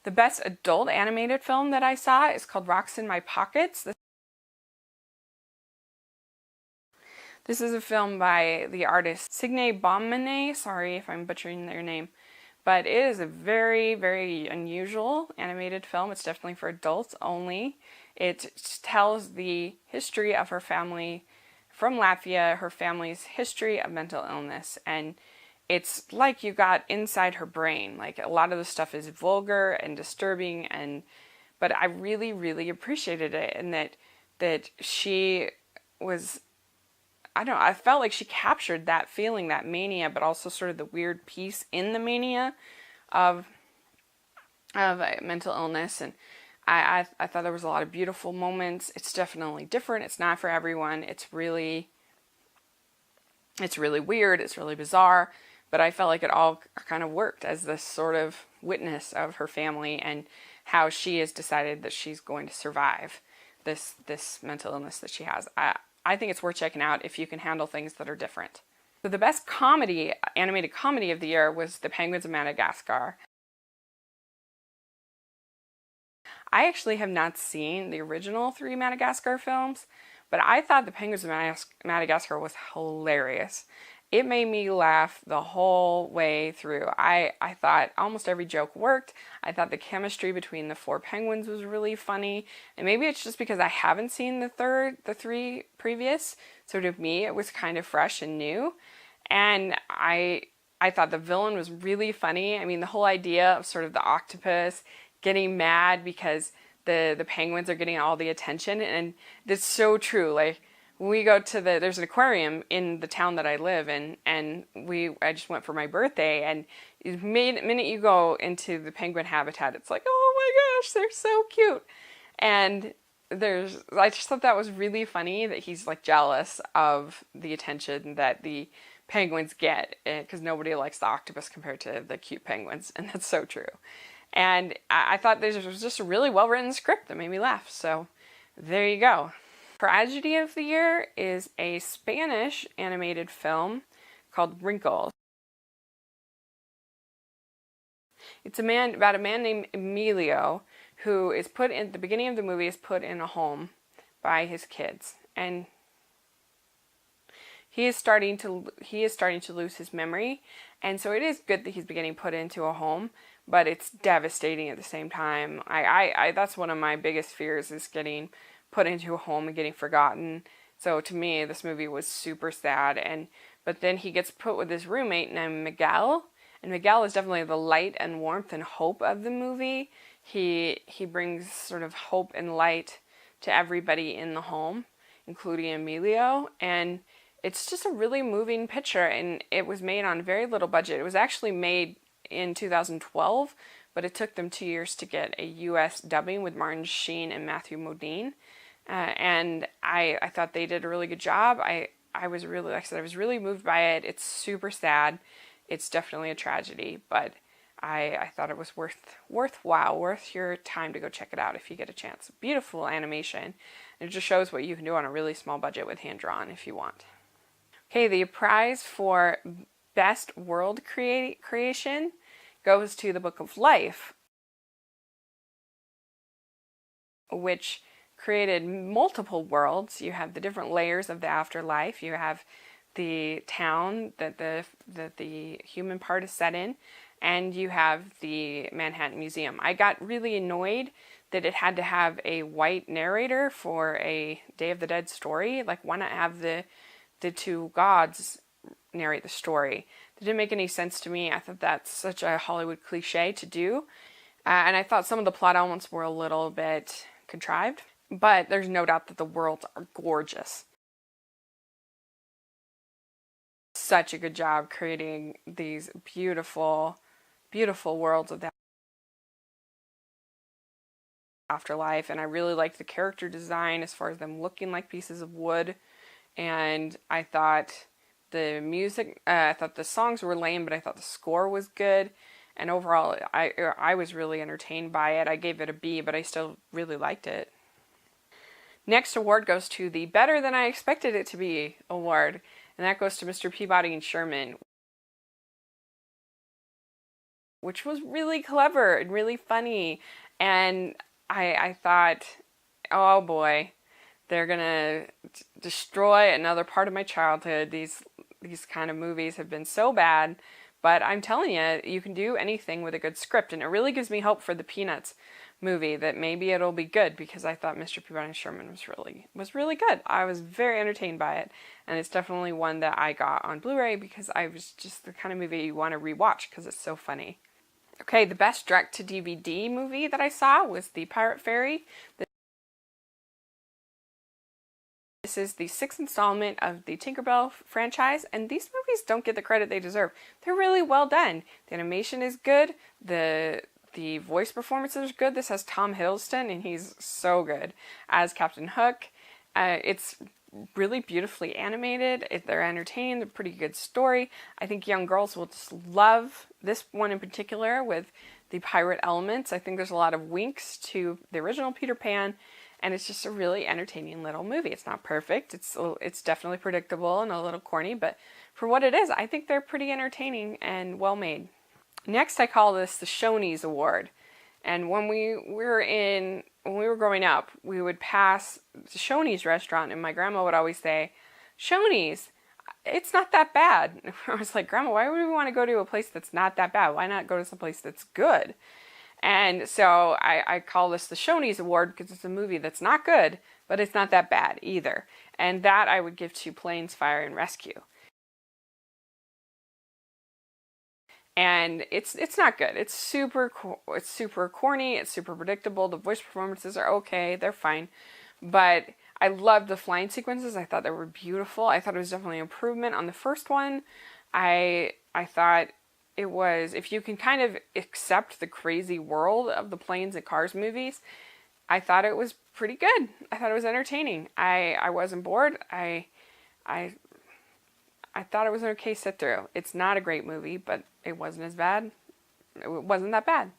The best adult animated film that I saw is called Rocks in My Pockets. This is a film by the artist Signe Bommene. Sorry if I'm butchering their name. But it is a very, very unusual animated film. It's definitely for adults only. It tells the history of her family from Latvia, her family's history of mental illness. And it's like you got inside her brain. Like, a lot of the stuff is vulgar and disturbing, but I really, really appreciated it, and that she was, I don't know, I felt like she captured that feeling, that mania, but also sort of the weird piece in the mania of mental illness. And I thought there was a lot of beautiful moments. It's definitely different. It's not for everyone. It's really weird. It's really bizarre. But I felt like it all kind of worked as this sort of witness of her family and how she has decided that she's going to survive this mental illness that she has. I think it's worth checking out if you can handle things that are different. So the best animated comedy of the year was The Penguins of Madagascar. I actually have not seen the original 3 Madagascar films, but I thought The Penguins of Madagascar was hilarious. It made me laugh the whole way through. I thought almost every joke worked. I thought the chemistry between the 4 penguins was really funny. And maybe it's just because I haven't seen the 3 previous, so to me it was kind of fresh and new. And I thought the villain was really funny. I mean, the whole idea of sort of the octopus getting mad because the penguins are getting all the attention, and it's so true. Like, when we go to there's an aquarium in the town that I live in, and I just went for my birthday, and the minute you go into the penguin habitat, it's like, oh my gosh, they're so cute. And I just thought that was really funny that he's like jealous of the attention that the penguins get, because nobody likes the octopus compared to the cute penguins, and that's so true. And I thought this was just a really well-written script that made me laugh, so there you go. Tragedy of the year is a Spanish animated film called Wrinkles. It's about a man named Emilio who is put in, at the beginning of the movie, is put in a home by his kids, and he is starting to lose his memory, and so it is good that he's getting put into a home, but it's devastating at the same time. I that's one of my biggest fears, is getting put into a home and getting forgotten. So to me, this movie was super sad. But then he gets put with his roommate named Miguel, and Miguel is definitely the light and warmth and hope of the movie. He brings sort of hope and light to everybody in the home, including Emilio, and it's just a really moving picture, and it was made on a very little budget. It was actually made in 2012, but it took them 2 years to get a US dubbing with Martin Sheen and Matthew Modine. And I thought they did a really good job. I was really, like I said, I was really moved by it. It's super sad. It's definitely a tragedy, but I thought it was worthwhile, worth your time to go check it out if you get a chance. Beautiful animation. It just shows what you can do on a really small budget with hand-drawn if you want. Okay, the prize for Best World Creation goes to the Book of Life, which created multiple worlds. You have the different layers of the afterlife. You have the town that the human part is set in, and you have the Manhattan Museum. I got really annoyed that it had to have a white narrator for a Day of the Dead story. Like, why not have the 2 gods narrate the story? It didn't make any sense to me. I thought that's such a Hollywood cliche to do. And I thought some of the plot elements were a little bit contrived. But there's no doubt that the worlds are gorgeous. Such a good job creating these beautiful, beautiful worlds of the afterlife. And I really liked the character design as far as them looking like pieces of wood. And I thought the music, I thought the songs were lame, but I thought the score was good. And overall, I was really entertained by it. I gave it a B, but I still really liked it. Next award goes to the Better Than I Expected It to Be award, and that goes to Mr. Peabody and Sherman, which was really clever and really funny. And I thought, oh boy, they're gonna destroy another part of my childhood. These kind of movies have been so bad, but I'm telling you, you can do anything with a good script, and it really gives me hope for the Peanuts movie that maybe it'll be good, because I thought Mr. Peabody Sherman was really good. I was very entertained by it, and it's definitely one that I got on Blu-ray because I was just the kind of movie you want to rewatch because it's so funny. Okay, the best direct-to-DVD movie that I saw was The Pirate Fairy. This is the sixth installment of the Tinkerbell franchise, and these movies don't get the credit they deserve. They're really well done. The animation is good. The voice performances are good. This has Tom Hiddleston, and he's so good as Captain Hook. It's really beautifully animated. They're entertaining. They're pretty good story. I think young girls will just love this one in particular with the pirate elements. I think there's a lot of winks to the original Peter Pan, and it's just a really entertaining little movie. It's not perfect. It's definitely predictable and a little corny, but for what it is, I think they're pretty entertaining and well made. Next, I call this the Shoney's Award. And when we were growing up, we would pass the Shoney's restaurant, and my grandma would always say, "Shoney's, it's not that bad." And I was like, "Grandma, why would we want to go to a place that's not that bad? Why not go to some place that's good?" And so I call this the Shoney's Award because it's a movie that's not good, but it's not that bad either. And that I would give to Planes, Fire, and Rescue. And it's not good. It's super corny. It's super predictable. The voice performances are okay. They're fine. But I loved the flying sequences. I thought they were beautiful. I thought it was definitely an improvement on the first one. I thought it was, if you can kind of accept the crazy world of the Planes and Cars movies, I thought it was pretty good. I thought it was entertaining. I wasn't bored. I thought it was an okay sit through. It's not a great movie, but it wasn't as bad. It wasn't that bad.